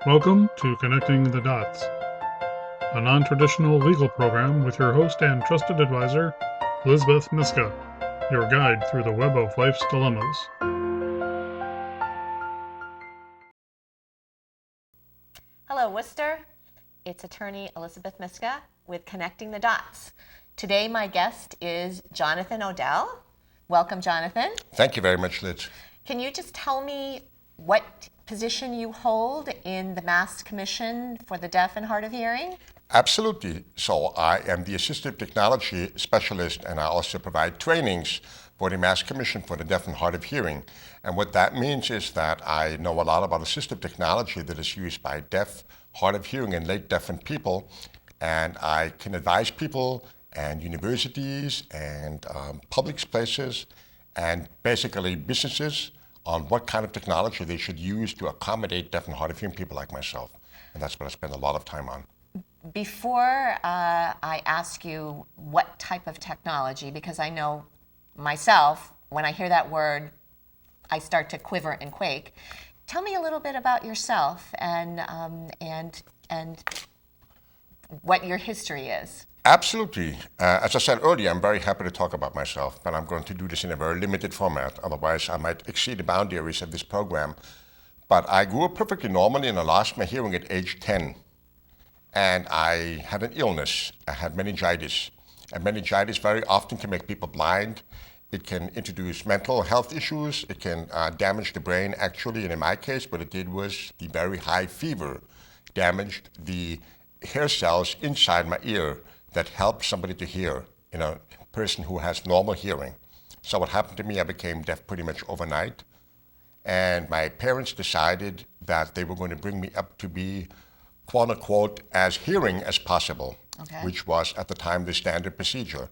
Welcome to Connecting the Dots, a non-traditional legal program with your host and trusted advisor, Liz Myska, your guide through the web of life's dilemmas. Hello, Worcester. It's attorney Elizabeth Myska with Connecting the Dots. Today, my guest is Jonathan Odell. Welcome, Jonathan. Thank you very much, Liz. Can you just tell me what position you hold in the Mass Commission for the Deaf and Hard of Hearing? Absolutely. So I am the Assistive Technology Specialist, and I also provide trainings for the Mass Commission for the Deaf and Hard of Hearing. And what that means is that I know a lot about assistive technology that is used by deaf, hard of hearing, and late deafened people. And I can advise people and universities and public places and basically businesses on what kind of technology they should use to accommodate deaf and hard of hearing people like myself. And that's what I spend a lot of time on. Before I ask you what type of technology, because I know myself, when I hear that word, I start to quiver and quake. Tell me a little bit about yourself and what your history is. Absolutely. As I said earlier, I'm very happy to talk about myself, but I'm going to do this in a very limited format. Otherwise, I might exceed the boundaries of this program. But I grew up perfectly normally, and I lost my hearing at age 10. And I had an illness. I had meningitis. And meningitis very often can make people blind. It can introduce mental health issues. It can damage the brain, actually. And in my case, what it did was the very high fever damaged the hair cells inside my ear that help somebody to hear, a person who has normal hearing. So what happened to me, I became deaf pretty much overnight. And my parents decided that they were going to bring me up to be, quote unquote, as hearing as possible, which was at the time the standard procedure.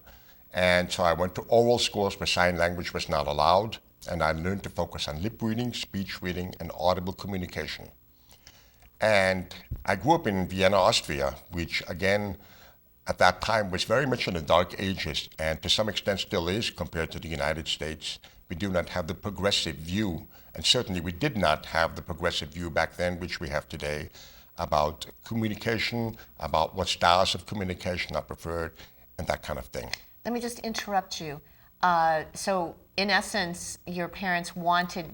And so I went to oral schools where sign language was not allowed, and I learned to focus on lip reading, speech reading, and audible communication. And I grew up in Vienna, Austria, which again, at that time was very much in the dark ages, and to some extent still is compared to the United States. We do not have the progressive view, and certainly we did not have the progressive view back then, which we have today, about communication, about what styles of communication are preferred, and that kind of thing. Let me just interrupt you. So in essence, your parents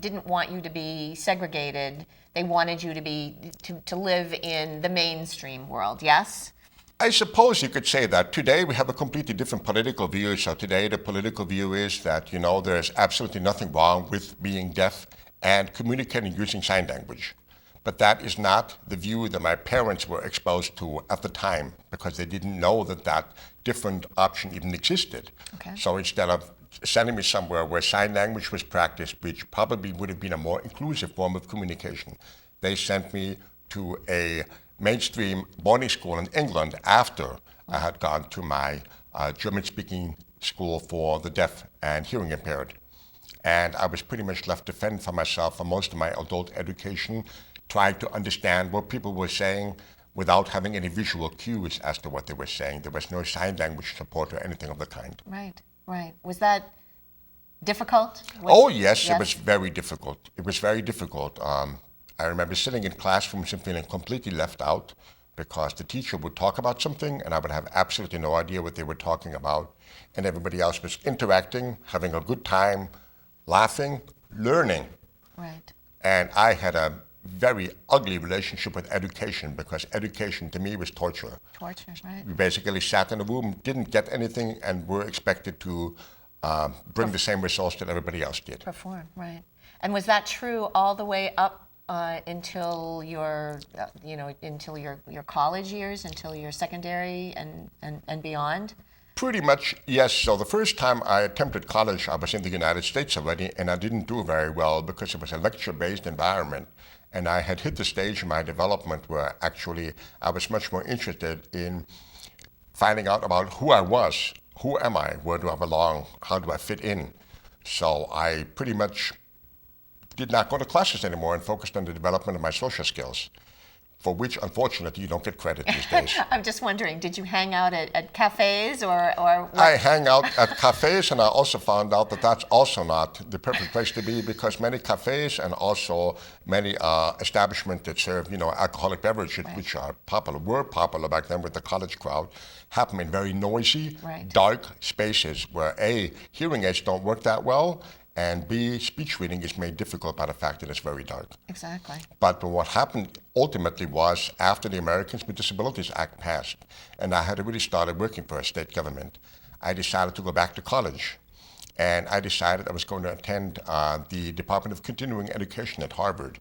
didn't want you to be segregated. They wanted you to live in the mainstream world, yes? I suppose you could say that. Today we have a completely different political view. So today the political view is that, there's absolutely nothing wrong with being deaf and communicating using sign language. But that is not the view that my parents were exposed to at the time, because they didn't know that different option even existed. Okay. So instead of sending me somewhere where sign language was practiced, which probably would have been a more inclusive form of communication, they sent me to a mainstream boarding school in England after I had gone to my German-speaking school for the deaf and hearing impaired. And I was pretty much left to fend for myself for most of my adult education, trying to understand what people were saying without having any visual cues as to what they were saying. There was no sign language support or anything of the kind. Right. Was that difficult? Yes, it was very difficult. It was very difficult. I remember sitting in classrooms and feeling completely left out because the teacher would talk about something and I would have absolutely no idea what they were talking about. And everybody else was interacting, having a good time, laughing, learning. Right. And I had a very ugly relationship with education, because education to me was torture. Torture, right. We basically sat in a room, didn't get anything, and were expected to bring the same results that everybody else did. Perform, right. And was that true all the way up until your college years, until your secondary and beyond? Pretty much, yes. So the first time I attempted college, I was in the United States already, and I didn't do very well because it was a lecture-based environment. And I had hit the stage in my development where actually I was much more interested in finding out about who I was, who am I, where do I belong, how do I fit in. So I pretty much did not go to classes anymore and focused on the development of my social skills. for which, unfortunately, you don't get credit these days. I'm just wondering, did you hang out at cafes or what? I hang out at cafes, and I also found out that that's also not the perfect place to be, because many cafes and also many establishments that serve, alcoholic beverages, which were popular back then with the college crowd, happen in very noisy, dark spaces where A, hearing aids don't work that well, and B, speech reading is made difficult by the fact that it's very dark. Exactly. But what happened ultimately was, after the Americans with Disabilities Act passed, and I had already started working for a state government, I decided to go back to college. And I decided I was going to attend the Department of Continuing Education at Harvard.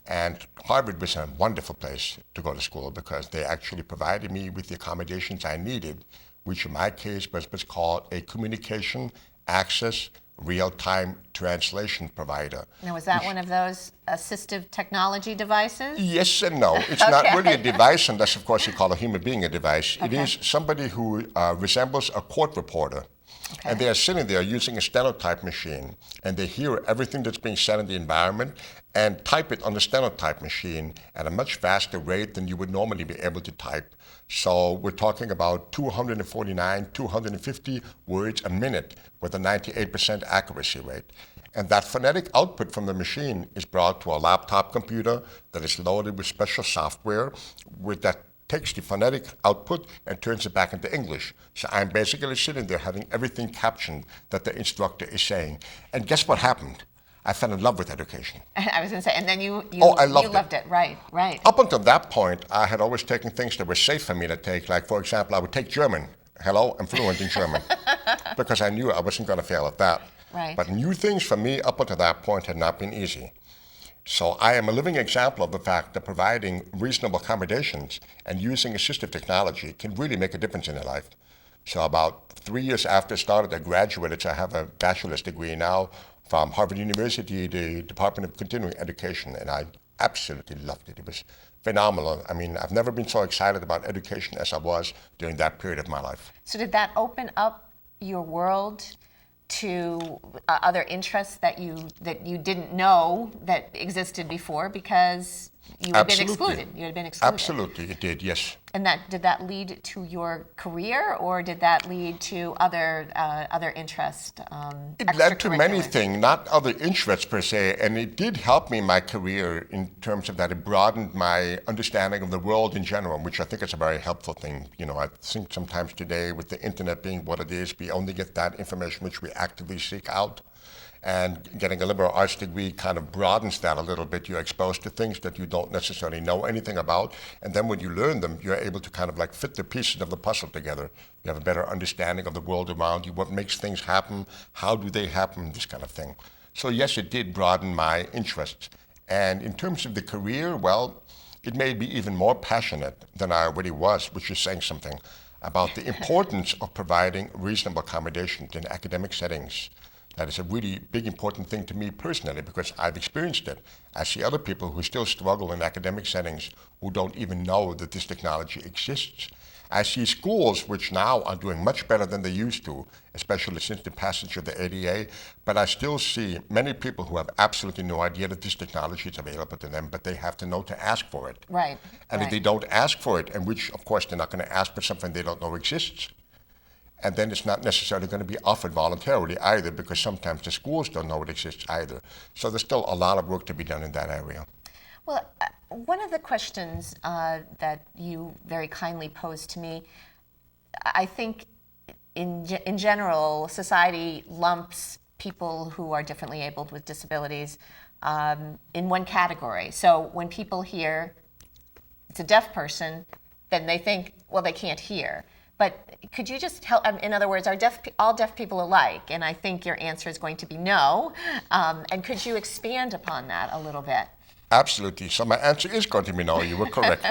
And Harvard was a wonderful place to go to school, because they actually provided me with the accommodations I needed, which in my case was what's called a communication access real-time translation provider. Now, was that one of those assistive technology devices? Yes and no. It's not really a device unless, of course, you call a human being a device. It is somebody who resembles a court reporter. And they are sitting there using a stenotype machine, and they hear everything that's being said in the environment and type it on the stenotype machine at a much faster rate than you would normally be able to type. So we're talking about 249, 250 words a minute with a 98% accuracy rate. And that phonetic output from the machine is brought to a laptop computer that is loaded with special software that takes the phonetic output and turns it back into English. So I'm basically sitting there having everything captioned that the instructor is saying. And guess what happened? I fell in love with education. I was going to say, and then you I loved it. Right. Up until that point, I had always taken things that were safe for me to take. Like, for example, I would take German. Hello, I'm fluent in German. Because I knew I wasn't going to fail at that. Right. But new things for me up until that point had not been easy. So I am a living example of the fact that providing reasonable accommodations and using assistive technology can really make a difference in their life. So about 3 years after I started, I graduated. So I have a bachelor's degree now from Harvard University, the Department of Continuing Education, and I absolutely loved it. It was phenomenal. I mean, I've never been so excited about education as I was during that period of my life. So did that open up your world to other interests that you didn't know that existed before, because you had been excluded? You had been excluded. Absolutely, it did, yes. And did that lead to your career, or did that lead to other interests? It led to many things, not other interests per se, and it did help me in my career in terms of that it broadened my understanding of the world in general, which I think is a very helpful thing. I think sometimes today, with the internet being what it is, we only get that information which we actively seek out. And getting a liberal arts degree kind of broadens that a little bit. You're exposed to things that you don't necessarily know anything about. And then when you learn them, you're able to kind of like fit the pieces of the puzzle together. You have a better understanding of the world around you, what makes things happen, how do they happen, this kind of thing. So yes, it did broaden my interests. And in terms of the career, well, it made me even more passionate than I already was, which is saying something about the importance of providing reasonable accommodations in academic settings. That is a really big, important thing to me personally, because I've experienced it. I see other people who still struggle in academic settings who don't even know that this technology exists. I see schools which now are doing much better than they used to, especially since the passage of the ADA, but I still see many people who have absolutely no idea that this technology is available to them, but they have to know to ask for it. Right. And if they don't ask for it, and which, of course, they're not going to ask for something they don't know exists, and then it's not necessarily going to be offered voluntarily either, because sometimes the schools don't know it exists either. So there's still a lot of work to be done in that area. Well, one of the questions that you very kindly posed to me, I think in general, society lumps people who are differently abled with disabilities in one category. So when people hear it's a deaf person, then they think, well, they can't hear. But could you just help, in other words, are all deaf people alike? And I think your answer is going to be no. And could you expand upon that a little bit? Absolutely. So my answer is going to be no. You were correct.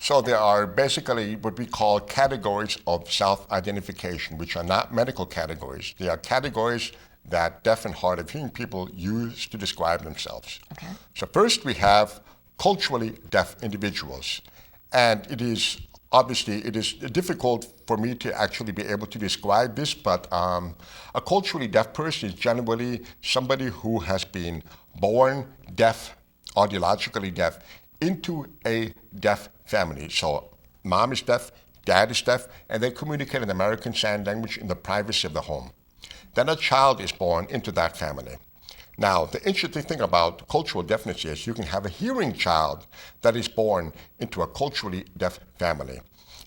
So there are basically what we call categories of self-identification, which are not medical categories. They are categories that deaf and hard of hearing people use to describe themselves. Okay. So first we have culturally deaf individuals. And it is difficult for me to actually be able to describe this, but a culturally deaf person is generally somebody who has been born deaf, audiologically deaf, into a deaf family. So mom is deaf, dad is deaf, and they communicate in American Sign Language in the privacy of the home. Then a child is born into that family. Now, the interesting thing about cultural deafness is you can have a hearing child that is born into a culturally deaf family.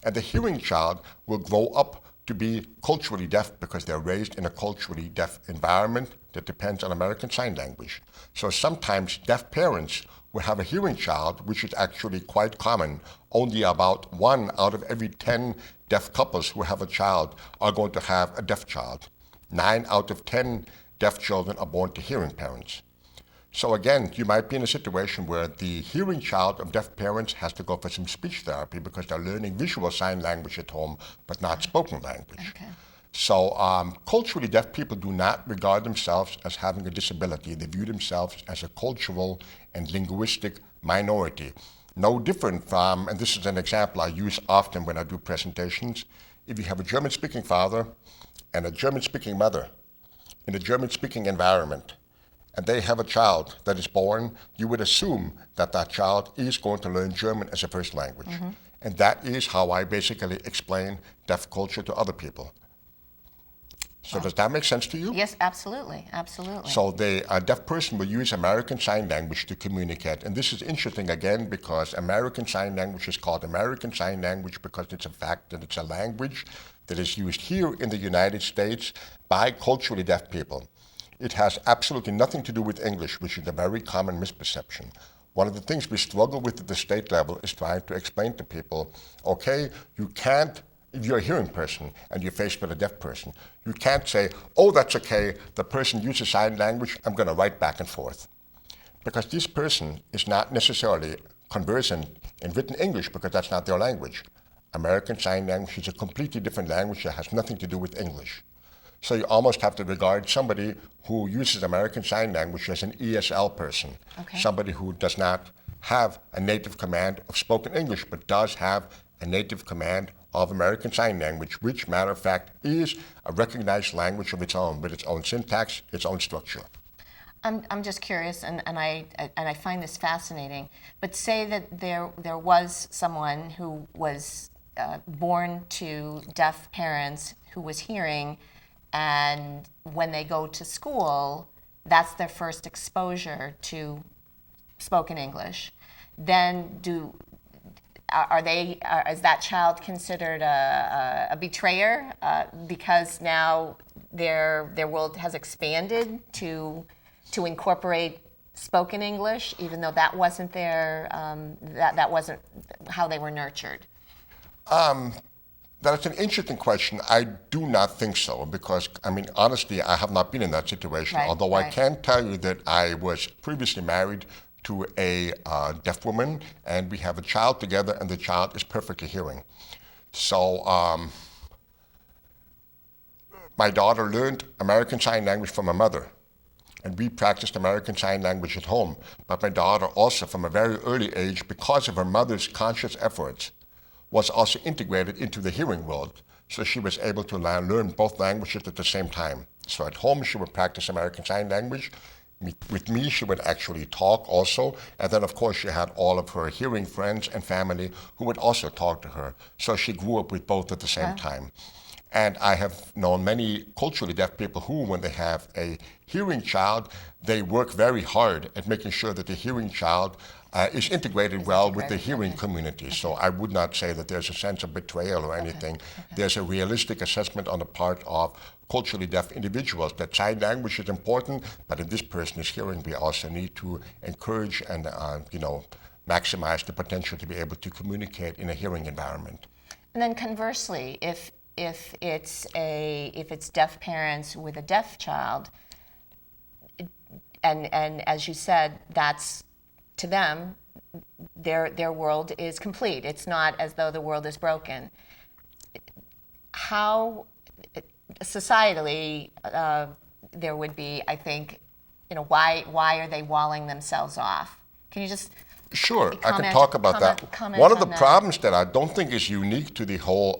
And the hearing child will grow up to be culturally deaf because they're raised in a culturally deaf environment that depends on American Sign Language. So sometimes deaf parents will have a hearing child, which is actually quite common. Only about 1 out of every 10 deaf couples who have a child are going to have a deaf child. 9 out of 10 deaf children are born to hearing parents. So again, you might be in a situation where the hearing child of deaf parents has to go for some speech therapy because they're learning visual sign language at home, but not spoken language. Okay. So culturally deaf people do not regard themselves as having a disability. They view themselves as a cultural and linguistic minority. No different from, and this is an example I use often when I do presentations, if you have a German-speaking father and a German-speaking mother in a German-speaking environment, and they have a child that is born, you would assume that that child is going to learn German as a first language. Mm-hmm. And that is how I basically explain deaf culture to other people. So does that make sense to you? Yes, absolutely, absolutely. So a deaf person will use American Sign Language to communicate. And this is interesting again because American Sign Language is called American Sign Language because it's a fact that it's a language that is used here in the United States by culturally deaf people. It has absolutely nothing to do with English, which is a very common misperception. One of the things we struggle with at the state level is trying to explain to people, okay, you can't, if you're a hearing person and you're faced with a deaf person, you can't say, oh, that's okay, the person uses sign language, I'm going to write back and forth. Because this person is not necessarily conversant in written English because that's not their language. American Sign Language is a completely different language that has nothing to do with English. So you almost have to regard somebody who uses American Sign Language as an ESL person, okay. Somebody who does not have a native command of spoken English, but does have a native command of American Sign Language, which, matter of fact, is a recognized language of its own, with its own syntax, its own structure. I'm just curious, and I find this fascinating, but say that there was someone who was born to deaf parents who was hearing, and when they go to school, that's their first exposure to spoken English. Then is that child considered a betrayer because now their world has expanded to incorporate spoken English, even though that wasn't that wasn't how they were nurtured? That's an interesting question. I do not think so because, honestly, I have not been in that situation. Right, although right. I can tell you that I was previously married to a deaf woman, and we have a child together, and the child is perfectly hearing. So my daughter learned American Sign Language from her mother, and we practiced American Sign Language at home. But my daughter also, from a very early age, because of her mother's conscious efforts, was also integrated into the hearing world. So she was able to learn both languages at the same time. So at home, she would practice American Sign Language. With me, she would actually talk also. And then, of course, she had all of her hearing friends and family who would also talk to her. So she grew up with both at the same time. And I have known many culturally deaf people who, when they have a hearing child, they work very hard at making sure that the hearing child is integrated well with the hearing community. So I would not say that there's a sense of betrayal or anything. There's a realistic assessment on the part of culturally deaf individuals that sign language is important, but if this person is hearing, we also need to encourage and maximize the potential to be able to communicate in a hearing environment. And then conversely, if it's deaf parents with a deaf child, and as you said, that's to them, their world is complete. It's not as though the world is broken. How societally there would be, I think, why are they walling themselves off? Can you just Sure, I can talk about that. One of the problems that I don't think is unique to the whole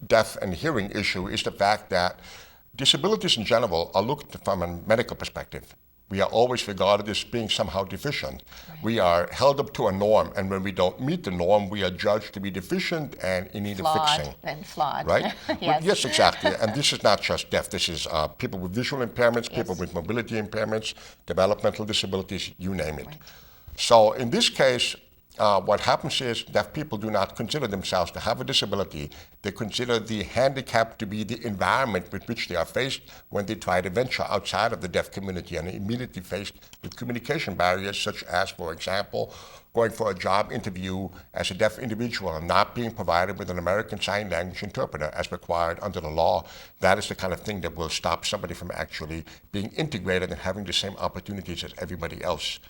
deaf and hearing issue is the fact that disabilities in general are looked from a medical perspective. we are always regarded as being somehow deficient. Right. We are held up to a norm, and when we don't meet the norm, we are judged to be deficient and in need of fixing. And flawed. Right? Yes. Well, yes, exactly. And this is not just deaf. This is people with visual impairments, people with mobility impairments, developmental disabilities, you name it. Right. So in this case, what happens is deaf people do not consider themselves to have a disability. They consider the handicap to be the environment with which they are faced when they try to venture outside of the deaf community, and are immediately faced with communication barriers, such as, for example, going for a job interview as a deaf individual and not being provided with an American Sign Language interpreter as required under the law. That is the kind of thing that will stop somebody from actually being integrated and having the same opportunities as everybody else.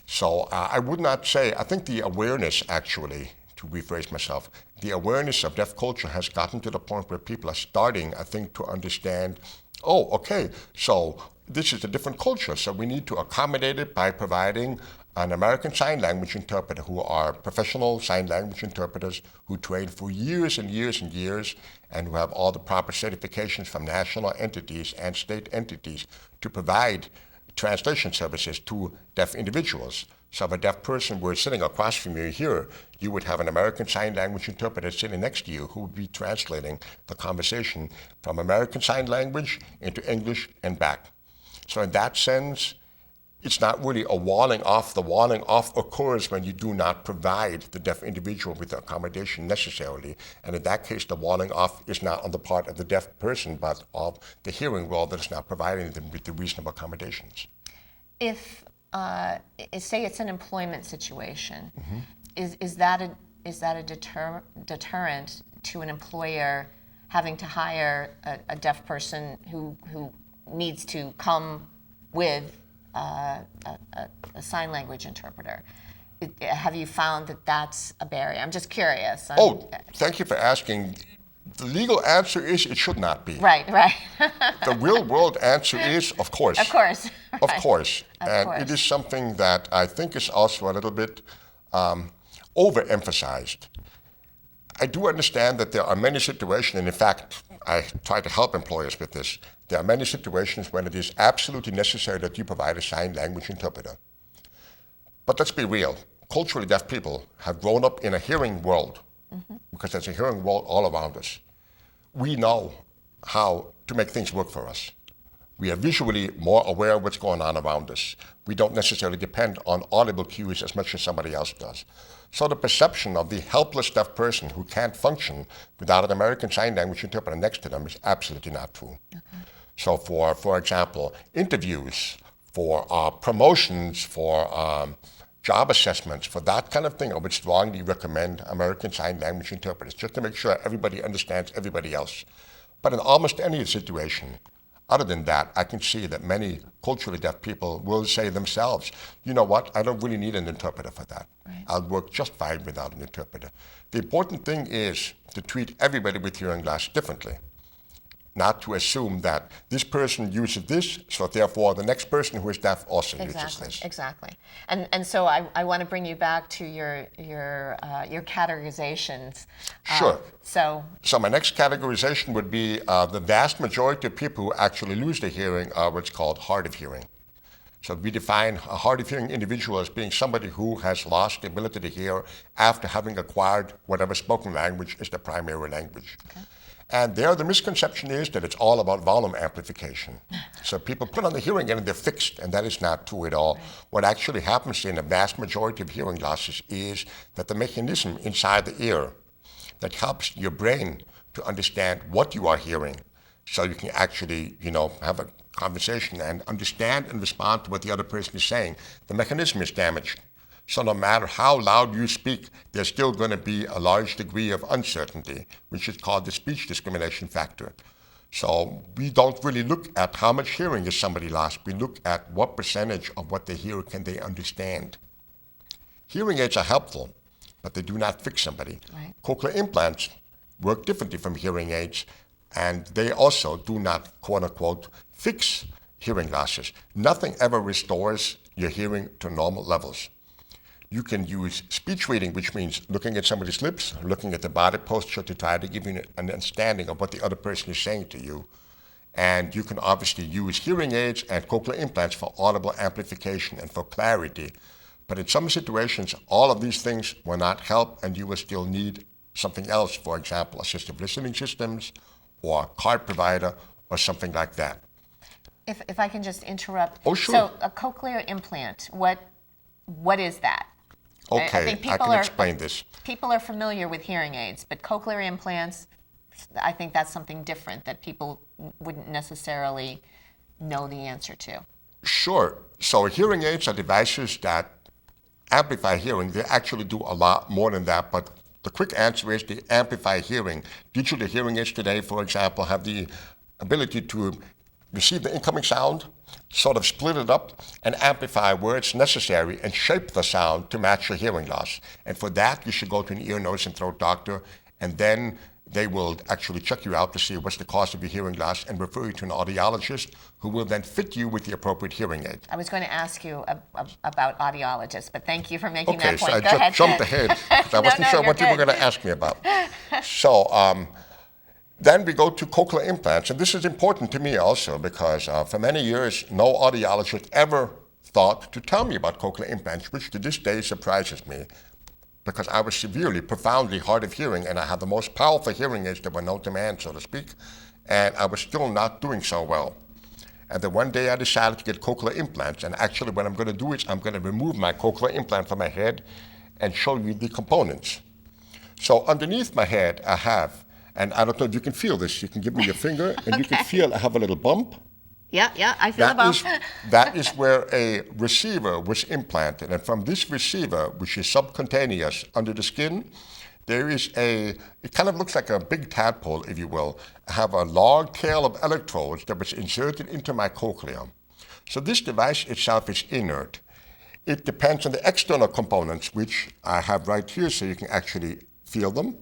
So I would not say, I think the awareness actually, to rephrase myself, the awareness of deaf culture has gotten to the point where people are starting, I think, to understand, oh, okay, so this is a different culture, so we need to accommodate it by providing an American Sign Language interpreter who are professional sign language interpreters who train for years and years and years and who have all the proper certifications from national entities and state entities to provide translation services to deaf individuals. So if a deaf person were sitting across from you here, you would have an American Sign Language interpreter sitting next to you who would be translating the conversation from American Sign Language into English and back. So in that sense, it's not really a walling off. The walling off occurs when you do not provide the deaf individual with the accommodation necessarily. And in that case, the walling off is not on the part of the deaf person, but of the hearing world that is not providing them with the reasonable accommodations. If, say it's an employment situation, is that a deterrent to an employer having to hire a deaf person who needs to come with a sign language interpreter? Have you found that that's a barrier? I'm just curious. Thank you for asking. The legal answer is it should not be. Right. The real world answer is, of course. Of course. Of course. It is something that I think is also a little bit overemphasized. I do understand that there are many situations, and in fact, I try to help employers with this. There are many situations when it is absolutely necessary that you provide a sign language interpreter. But let's be real. Culturally deaf people have grown up in a hearing world, because there's a hearing world all around us. We know how to make things work for us. We are visually more aware of what's going on around us. We don't necessarily depend on audible cues as much as somebody else does. So the perception of the helpless deaf person who can't function without an American Sign Language interpreter next to them is absolutely not true. So for example, interviews, for promotions, for job assessments, for that kind of thing, I would strongly recommend American Sign Language interpreters, just to make sure everybody understands everybody else. But in almost any situation, other than that, I can see that many culturally deaf people will say themselves, you know what, I don't really need an interpreter for that. Right. I'll work just fine without an interpreter. The important thing is to treat everybody with hearing loss differently. Not to assume that this person uses this, so therefore the next person who is deaf also uses this. Exactly. And so I want to bring you back to your categorizations. Sure. So my next categorization would be the vast majority of people who actually lose their hearing are what's called hard of hearing. So we define a hard of hearing individual as being somebody who has lost the ability to hear after having acquired whatever spoken language is their primary language. Okay. And there, the misconception is that it's all about volume amplification. So people put on the hearing aid and they're fixed, and that is not true at all. Right. What actually happens in a vast majority of hearing losses is that the mechanism inside the ear that helps your brain to understand what you are hearing, so you can actually, have a conversation and understand and respond to what the other person is saying, the mechanism is damaged. So no matter how loud you speak, there's still going to be a large degree of uncertainty, which is called the speech discrimination factor. So we don't really look at how much hearing is somebody lost. We look at what percentage of what they hear can they understand. Hearing aids are helpful, but they do not fix somebody. Right. Cochlear implants work differently from hearing aids, and they also do not, quote unquote, fix hearing losses. Nothing ever restores your hearing to normal levels. You can use speech reading, which means looking at somebody's lips, looking at the body posture to try to give you an understanding of what the other person is saying to you. And you can obviously use hearing aids and cochlear implants for audible amplification and for clarity. But in some situations, all of these things will not help, and you will still need something else, for example, assistive listening systems or a card provider or something like that. If I can just interrupt. Oh, sure. So a cochlear implant, what is that? Okay, I can explain this. People are familiar with hearing aids, but cochlear implants, I think that's something different that people wouldn't necessarily know the answer to. Sure. So hearing aids are devices that amplify hearing. They actually do a lot more than that, but the quick answer is they amplify hearing. Digital hearing aids today, for example, have the ability to receive the incoming sound, sort of split it up, and amplify where it's necessary and shape the sound to match your hearing loss. And for that, you should go to an ear, nose, and throat doctor, and then they will actually check you out to see what's the cause of your hearing loss and refer you to an audiologist who will then fit you with the appropriate hearing aid. I was going to ask you about audiologists, but thank you for making that point. Okay, so I just jumped ahead because I wasn't sure what you were going to ask me about. So then we go to cochlear implants, and this is important to me also because for many years, no audiologist ever thought to tell me about cochlear implants, which to this day surprises me, because I was severely, profoundly hard of hearing, and I had the most powerful hearing aids that were known to man, so to speak, and I was still not doing so well. And then one day I decided to get cochlear implants, and actually what I'm going to do is I'm going to remove my cochlear implant from my head and show you the components. So underneath my head I have, and I don't know if you can feel this, you can give me your finger, and you can feel I have a little bump. Yeah, I feel the bump. That is where a receiver was implanted. And from this receiver, which is subcutaneous under the skin, there is it kind of looks like a big tadpole, if you will. I have a long tail of electrodes that was inserted into my cochlea. So this device itself is inert. It depends on the external components, which I have right here so you can actually feel them.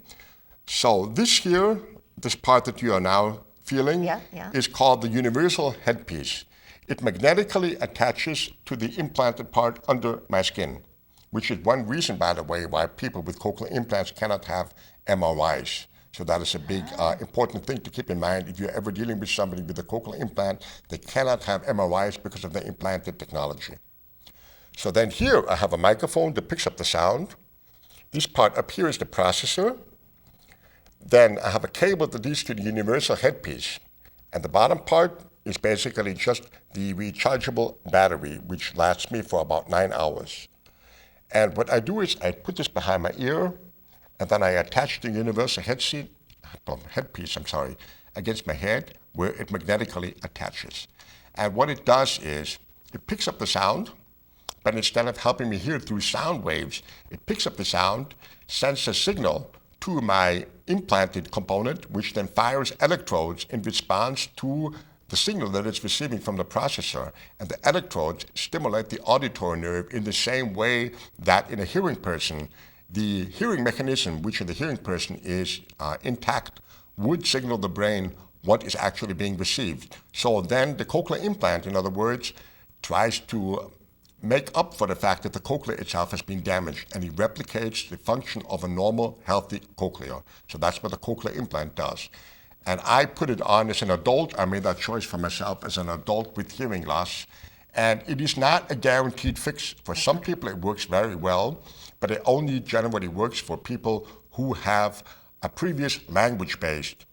So this here, this part that you are now feeling is called the universal headpiece. It magnetically attaches to the implanted part under my skin, which is one reason, by the way, why people with cochlear implants cannot have MRIs. So that is a big important thing to keep in mind. If you're ever dealing with somebody with a cochlear implant, they cannot have MRIs because of the implanted technology. So then here I have a microphone that picks up the sound. This part up here is the processor. Then I have a cable that leads to the universal headpiece. And the bottom part is basically just the rechargeable battery, which lasts me for about 9 hours. And what I do is I put this behind my ear, and then I attach the universal headpiece against my head, where it magnetically attaches. And what it does is it picks up the sound, but instead of helping me hear through sound waves, it picks up the sound, sends a signal to my implanted component, which then fires electrodes in response to the signal that it's receiving from the processor. And the electrodes stimulate the auditory nerve in the same way that in a hearing person, the hearing mechanism, which in the hearing person is intact, would signal the brain what is actually being received. So then the cochlear implant, in other words, tries to make up for the fact that the cochlea itself has been damaged, and it replicates the function of a normal, healthy cochlea. So that's what the cochlear implant does. And I put it on as an adult. I made that choice for myself as an adult with hearing loss. And it is not a guaranteed fix. For some people, it works very well, but it only generally works for people who have a previous language-based.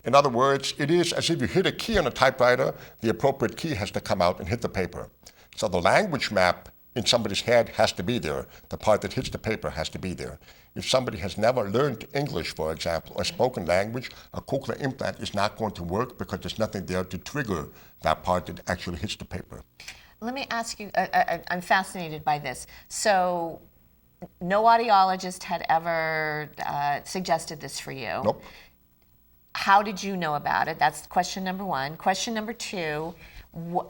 In other words, it is as if you hit a key on a typewriter, the appropriate key has to come out and hit the paper. So the language map in somebody's head has to be there. The part that hits the paper has to be there. If somebody has never learned English, for example, or spoken language, a cochlear implant is not going to work because there's nothing there to trigger that part that actually hits the paper. Let me ask you, I'm fascinated by this. So no audiologist had ever suggested this for you. Nope. How did you know about it? That's question number one. Question number two,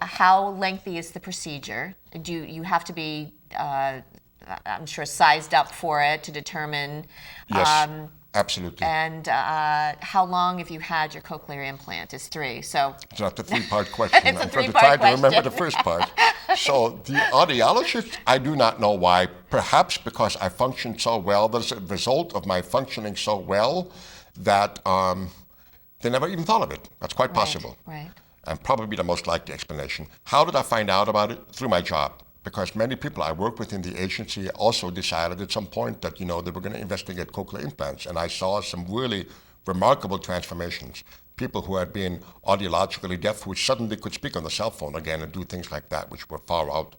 how lengthy is the procedure? Do you have to be, I'm sure, sized up for it to determine? Yes, absolutely. And how long have you had your cochlear implant? Is 3. So it's not the 3-part question. It's a I'm trying to 3-part remember the first part. So the audiologist, I do not know why. Perhaps because I functioned so well. That's a result of my functioning so well that They never even thought of it. That's quite possible. Right. And probably the most likely explanation. How did I find out about it? Through my job. Because many people I work with in the agency also decided at some point that, they were going to investigate cochlear implants. And I saw some really remarkable transformations. People who had been audiologically deaf who suddenly could speak on the cell phone again and do things like that, which were far out.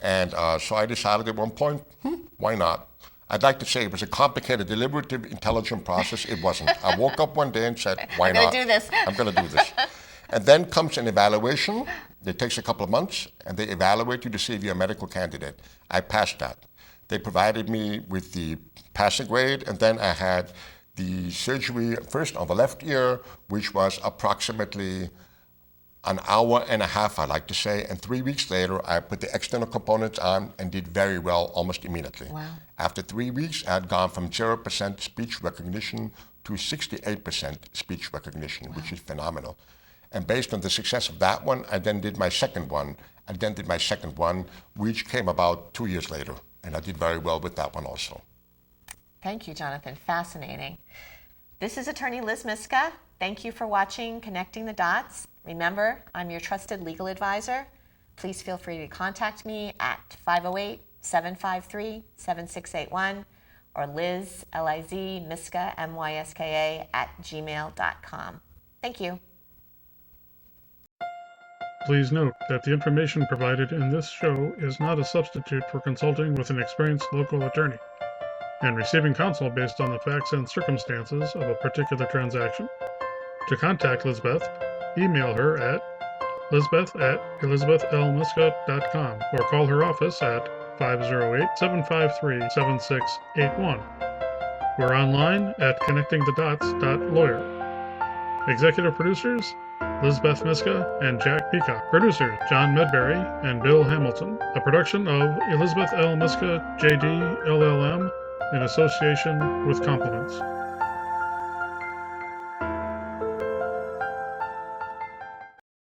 And so I decided at one point, why not? I'd like to say it was a complicated, deliberative, intelligent process. It wasn't. I woke up one day and said, why not? I'm going to do this. I'm going to do this. And then comes an evaluation. It takes a couple of months, and they evaluate you to see if you're a medical candidate. I passed that. They provided me with the passing grade, and then I had the surgery first on the left ear, which was approximately an hour and a half, I like to say, and 3 weeks later, I put the external components on and did very well almost immediately. Wow. After 3 weeks, I had gone from 0% speech recognition to 68% speech recognition, which is phenomenal. And based on the success of that one, I then did my second one, which came about 2 years later, and I did very well with that one also. Thank you, Jonathan. Fascinating. This is attorney Liz Myska. Thank you for watching Connecting the Dots. Remember, I'm your trusted legal advisor. Please feel free to contact me at 508-753-7681 or Liz, L-I-Z, Myska, M-Y-S-K-A, @gmail.com. Thank you. Please note that the information provided in this show is not a substitute for consulting with an experienced local attorney and receiving counsel based on the facts and circumstances of a particular transaction. To contact Lizbeth, email her at lisbeth@elizabethlmyska.com or call her office at 508-753-7681. We're online at connectingthedots.lawyer. Executive producers, Lizbeth Myska and Jack Peacock. Producers, John Medberry and Bill Hamilton. A production of Elizabeth L. Myska, J.D., LLM, in association with Compliments.